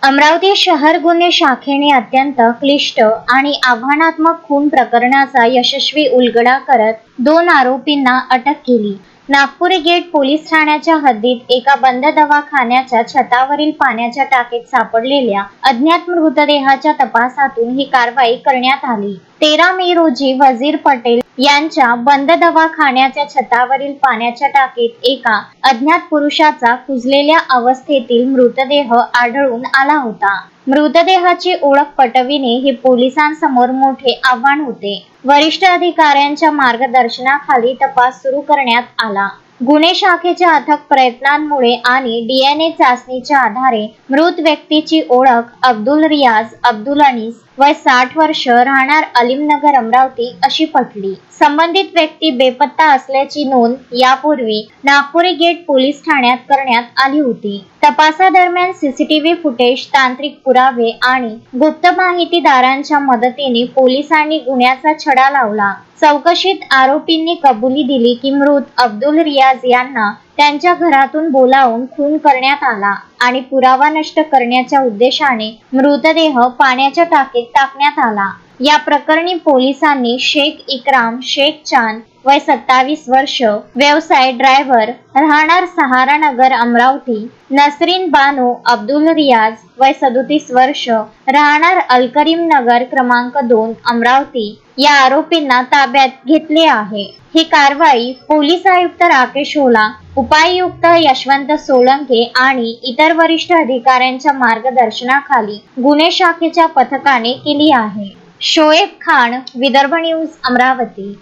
अमरावती शहर गुन्हे शाखेने अत्यंत क्लिष्ट आणि आव्हानात्मक खून प्रकरणाचा यशस्वी उलगडा करत 2 आरोपींना अटक केली। नागपुरी गेट पोलीस ठाण्याच्या हद्दीत एका बंद दवाखान्याच्या छतावरील पाण्याच्या टाकीत सापडलेल्या अज्ञात मृतदेहाच्या तपासातून ही कारवाई करण्यात आली। 13 मे रोजी वजीर पटेल यांच्या बंद दवाखान्याच्या छतावरील पाण्याच्या टाकीत एका अज्ञात पुरुषाचा कुजलेल्या अवस्थेतील मृतदेह आढळून आला होता। मृतदेहाची ओळख पटविणे हे पोलिसांसमोर मोठे आव्हान होते। वरिष्ठ अधिकाऱ्यांच्या मार्गदर्शनाखाली तपास सुरू करण्यात आला। गुन्हे शाखेच्या अथक प्रयत्नांमुळे आणि डीएनए चाचणीच्या आधारे मृत व्यक्तीची ओळख अब्दुल रियाज अब्दुल अनीस वय 60 वर्ष राहणार अलीमनगर अमरावती अशी पटली। संबंधित व्यक्ती बेपत्ता असल्याची नोंद यापूर्वी नागपुरी गेट पोलीस ठाण्यात करण्यात आली होती। तपासादरम्यान सीसीटीव्ही फुटेज, तांत्रिक पुरावे आणि गुप्त माहितीदारांच्या मदतीने पोलिसांनी गुन्ह्याचा छडा लावला। चौकशीत आरोपींनी कबुली दिली की मृत अब्दुल रियाज यांना त्यांच्या घरातून बोलावून खून करण्यात आला आणि पुरावा नष्ट करण्याच्या उद्देशाने मृतदेह पाण्याच्या टाकीत टाकण्यात आला। या प्रकरणी पोलिसांनी शेख इकराम शेख चांद वय 27 वर्ष, व्यवसाय ड्रायव्हर, राहणार सहारानगर अमरावती, नसरीन बानो अब्दुल रियाज वय 37 वर्ष, राहणार अलकरीम नगर क्रमांक 2 अमरावती या आरोपींना ताब्यात घेतले आहे। ही कारवाई पोलीस आयुक्त राकेश ओला, उपायुक्त यशवंत सोळंके आणि इतर वरिष्ठ अधिकाऱ्यांच्या मार्गदर्शनाखाली गुन्हे शाखेच्या पथकाने केली आहे। शोएब खान, विदर्भ न्यूज, अमरावती।